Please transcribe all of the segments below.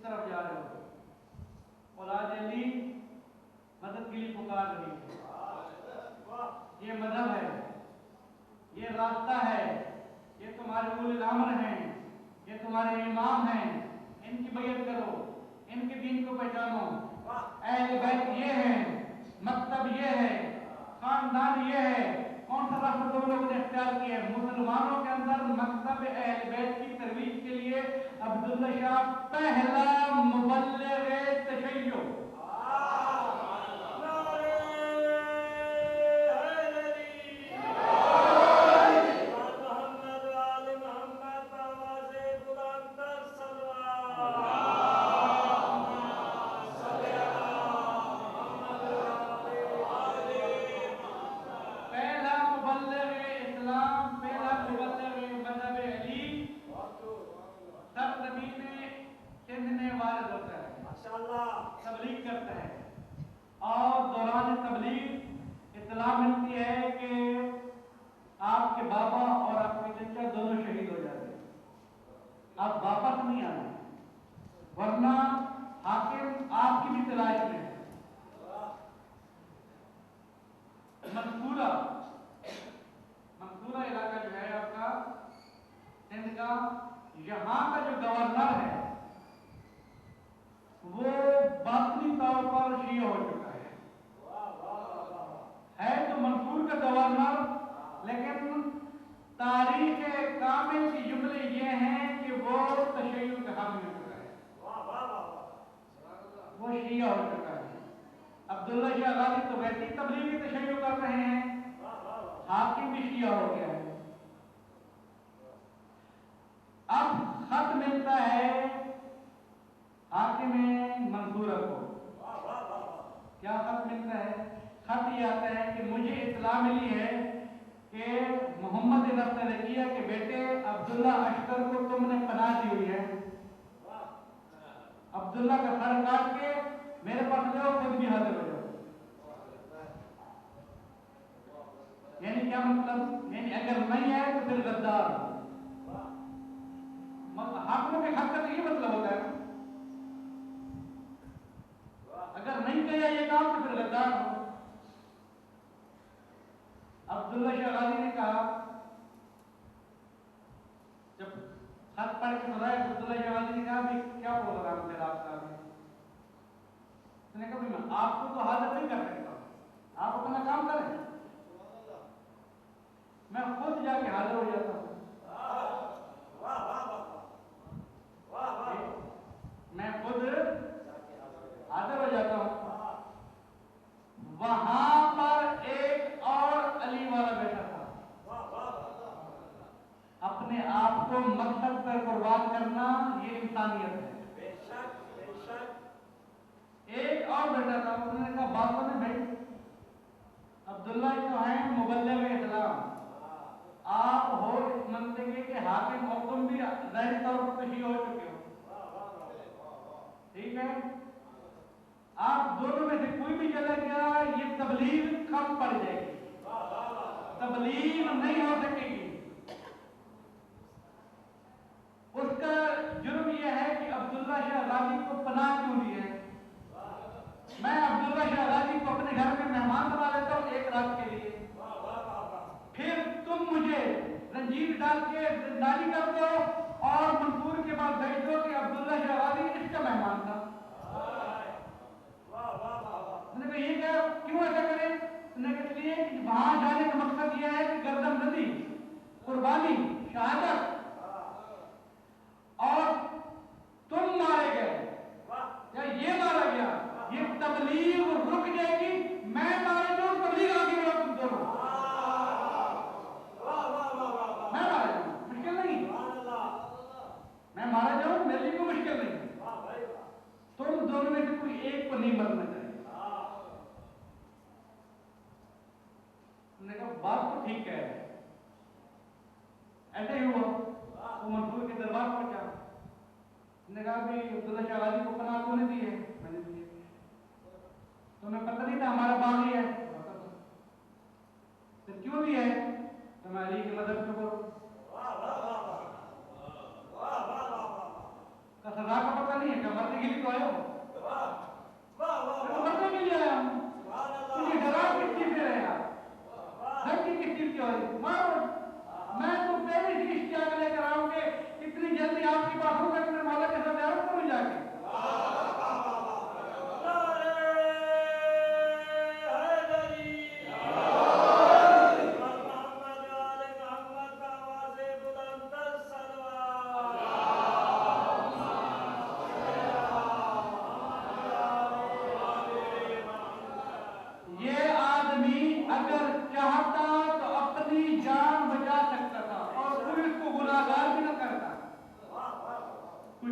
طرف جا رہے ہو، اولاد علی مدد کے لیے پکار رہی ہے. یہ مذہب ہے، یہ راستہ ہے، یہ تمہارے اولو الامر ہیں، یہ تمہارے امام ہیں، ان کی بیعت کرو، ان کے دین کو پہچانو. اہل بیت یہ ہے، مکتب یہ ہے، خاندان یہ ہے. کون سا راستہ تم لوگوں نے اختیار کیا ہے؟ مسلمانوں کے اندر مکتب اہل بیت کی ترویج کے لیے عبداللہ شاہ پہلا مبلغ تشیع. تبلیغ کرتا ہے اور دوران تبلیغ اطلاع ملتی ہے کہ آپ کے بابا اور آپ کے چچا دونوں شہید ہو جاتے ہیں، آپ واپس نہیں آئے ورنہ حاکم آپ کی بھی تلاش میں ہے. منصورہ علاقہ جو ہے آپ کا سندھ کا، یہاں کا جو گورنر ہے وہ باطنی طور پر شیعہ ہو چکا ہے تو منصور کا گورنر، لیکن تاریخ کامل کے جملے یہ ہیں کہ وہ تشیع کا حامی ہو چکا ہے، وہ شیعہ ہو چکا ہے. عبداللہ شاہ غازی تو ویسی تبلیغی تشیع کر رہے ہیں، حاکم بھی شیعہ ہو گیا ہے. اب خط ملتا ہے حاکم منصورہ کو. کیا خط ملتا ہے؟ خط یہ آتا ہے کہ مجھے اطلاع ملی ہے کہ محمد نصرالدیہ کے بیٹے عبداللہ اشکر کو تم نے پناہ دی ہوئی ہے. عبداللہ کا سر کاٹ کے میرے پاس جاؤ، خود بھی حاضر ہو جاؤ. یعنی کیا مطلب؟ یعنی اگر نہیں ہے تو پھر غدار. حاکموں کے خط کا تو یہ مطلب ہوتا ہے، اگر نہیں کیا یہ کام تو پھر غدار ہو. عبداللہ شاہ غازی نے کہا، جب خط پڑھ کے سنایا عبداللہ شاہ غازی نے کہا بھی کیا پروگرام ہے آپ کا؟ اس نے کہا میں آپ کو تو حاضر نہیں کر سکتا، آپ اپنا کام کریں، میں خود جا کے حاضر ہو جاتا ہوں. میں خود حاضر ہو جاتا ہوں. وہاں پر ایک اور علی والا بیٹا تھا. اپنے آپ کو مقصد پر قربان کرنا یہ انسانیت ہے. ایک اور بیٹا تھا، انہوں نے کہا بات سنے بھائی، عبداللہ جو ہیں مبلغ اسلام، آپ ہو اس منطقے کے حاکم اور تم بھی ظاہری طور پر تشیع ہو چکے ہو، ٹھیک ہے؟ آپ دونوں میں سے کوئی بھی چلا گیا یہ تبلیغ کم پڑ جائے گی، تبلیغ نہیں ہو سکے گی. اس کا جرم یہ ہے کہ عبداللہ شاہ غازی کو پناہ کیوں دی ہے. میں عبداللہ شاہ غازی کو اپنے گھر میں مہمان بنا لیتا ہوں ایک رات کے لیے، پھر تم مجھے رنجیر ڈال کے زندانی کر دو اور منصور کے بعد بھیج دو کہ عبداللہ شاہ غازی اس کا مہمان تھا. میں نے کہا یہ کیا، کیوں ایسا کریں؟ میں نے کہا اس لیے کہ وہاں جانے کا مقصد یہ ہے کہ گردن ندی، قربانی، شہادت، اور تم مارے گئے یا یہ مارا گیا، یہ تبلیغ رک جائے گی. میں مارا جاؤں، تبلیغ آگے بڑھو تم دونوں، میں مارا جاؤں مشکل نہیں، میں مارا جاؤں میرے لیے کوئی مشکل نہیں. تم دونوں میں سے کوئی ایک کو نہیں مرنا چاہیے. نے کہا بات تو ٹھیک ہے. ایسے ہی ہوا، وہ منصور کے دربار پہنچا. نے کہا بھی عبداللہ شاہ غازی کو پناہ تو نے دی ہے؟ میں نے دی ہے. تمہیں پتہ نہیں تھا ہمارا باغی ہے؟ پھر کیوں دی ہے؟ تمہیں علی کے مذہب سے بولو. کا سزا کا پتہ نہیں ہے کہ مرد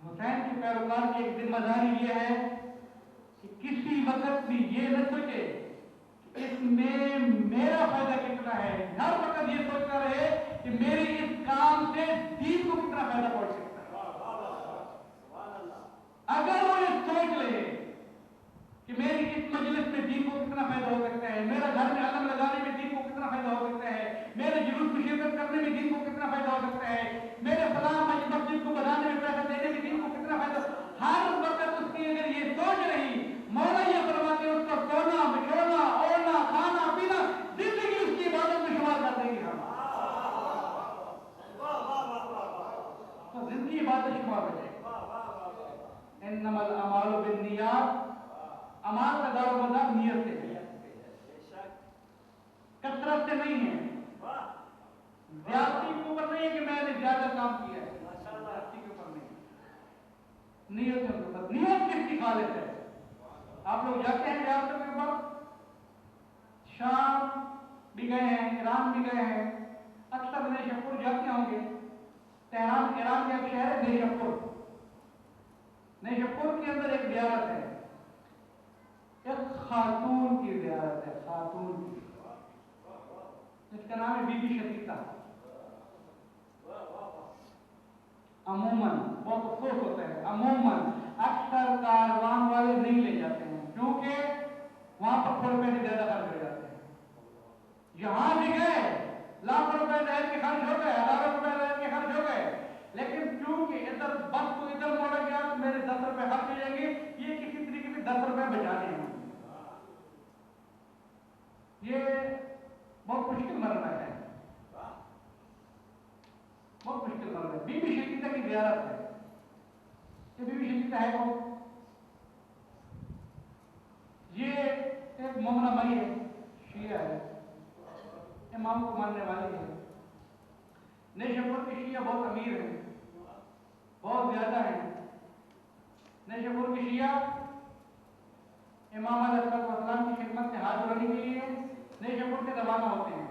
حسین کے پیروکار کی ایک ذمہ داری یہ ہے کہ کسی وقت بھی یہ نہ سوچے کہ اس میں میرا فائدہ کتنا ہے، ہر وقت یہ سوچتا رہے کہ میری اس کام سے دین کو کتنا فائدہ پہنچ سکتا ہے۔ اگر وہ یہ سوچ لے کہ میری اس مجلس میں دین کو کتنا فائدہ ہو سکتا ہے، میرا گھر میں علم لگانے میں دین کو کتنا فائدہ ہو سکتا ہے، میرے جلوس میں شرکت کرنے میں دین کو کتنا فائدہ ہو سکتا ہے، میرے فلاں مسجد کو بنانے میں پیسہ دینے میں دین کو کتنا فائدہ، ہر وقت اس کی اگر یہ سوچ رہی، مولا یہ فرماتے ہیں اس کا سونا بچھونا اوڑھنا کھانا پینا زندگی اس کی عبادت میں شمار کر دیں گے ہم، تو زندگی عبادت شمار ہو جائے گی۔ انما الاعمال بالنیات، اعمال کا دار و مدار نیت سے ہے، کثرت سے نہیں ہے، زیادتی کے اوپر نہیں ہے کہ میں نے زیادہ کام کیا ہے، زیادتی کے اوپر نہیں ہے، نیت کے اوپر، نیت کس کی خالص ہے۔ آپ لوگ جاتے ہیں ریاستوں کے اوپر، شام بھی گئے ہیں، ایران بھی گئے ہیں، اکثر نیشاپور جاتے ہوں گے، تہران ایران کا ایک شہر ہے نیشاپور، نیشاپور کے اندر ایک زیارت ہے، ایک خاتون کی زیارت ہے، خاتون کی، اس کا نام ہے بی بی شفیقہ۔ عموماً بہت افسوس ہوتا ہے، عموماً اکثر کاروان والے نہیں لے جاتے ہیں کیونکہ وہاں پر تھوڑے پیسے زیادہ خرچ ہو جاتے ہیں، یہاں بھی گئے لاکھوں روپے رہن کے خرچ ہو گئے، ہزاروں روپے رہن کے خرچ ہو گئے، لیکن کیونکہ ادھر بس کو ادھر موڑا گیا تو میرے 10 روپے خرچ ہو جائیں گے، یہ کسی طریقے سے 10 روپے بچانے ہیں، یہ بہت مشکل مرحلہ ہے، بہت مشکل مرحلہ ہے۔ بی بی شفیقہ کی زیارت ہے، یہ بی بی شفیقہ ہے کون؟ یہ ایک مومنہ مئی ہے، شیعہ ہے، امام کو ماننے والی ہے، نیشاپور کے شیعہ بہت امیر ہیں، بہت زیادہ ہیں، نیشاپور کے شیعہ امام علیہ السلام کی خدمت میں حاضر ہونے کے لیے نیشاپور سے روانہ ہوتے ہیں،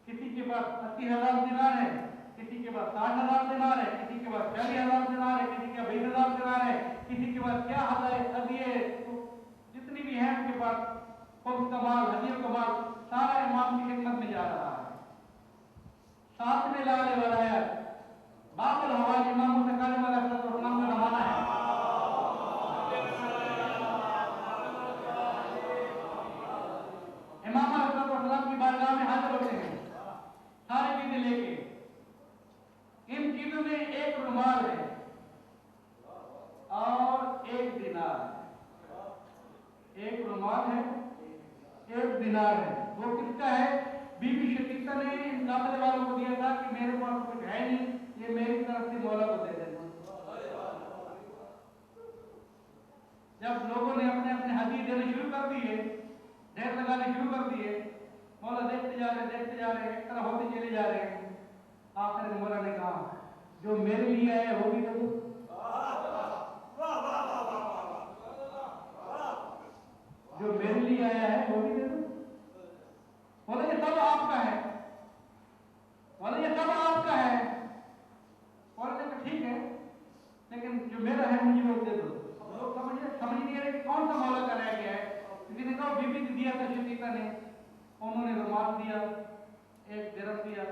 کسی کے پاس 80,000 دینار ہے، کسی کے پاس 60,000 دینار ہے، کسی کے پاس 40,000 دینار ہے، کسی کے پاس 20,000 دینار ہے، کسی کے پاس کیا ہدیے جتنی بھی ہیں ان کے پاس خود کا مال، ہدیوں کا مال سارا امام کی خدمت میں جا رہا ہے۔ ساتھ میں لالے ولایت باب الحوال امام متکلم علیہ السلام کا زمانہ ہے، امام علیہ السلام کی بارگاہ میں حاضر ہوتے ہیں ساری چیزیں لے کے، ان چیزوں میں ایک رومال ہے اور ایک دینار ہے، ایک رومال ہے ایک دینار ہے، وہ کس کا ہے؟ بی بی شفیقہ نے ان قافلے والوں کو دیا تھا کہ میرے پاس کچھ ہے نہیں، یہ میری طرف سے مولا کو دے دینا۔ جب لوگوں نے اپنے اپنے ہدیے دینے شروع کر دیے، ڈھیر لگانے شروع کر دیے، مولا دیکھتے جا رہے ایک طرح ہوتے چلے جا رہے ہیں، آخر میں مولا نے کہا جو میرے لیے آیا ہے وہ بھی دے دو، جو میرے لیے آیا ہے وہ بھی دے دو، مولا یہ سب آپ کا ہے، مولا یہ سب آپ کا ہے، مولا نے کہا ٹھیک ہے لیکن جو میرا ہے مجھے وہ دے دو۔ لوگ سمجھ نہیں رہے کہ کون سا مولا کا رہ گیا ہے، کسی نے کہا بی بی دیا تھا شفیقہ نے، انہوں نے رومال دیا، ایک درہم دیا،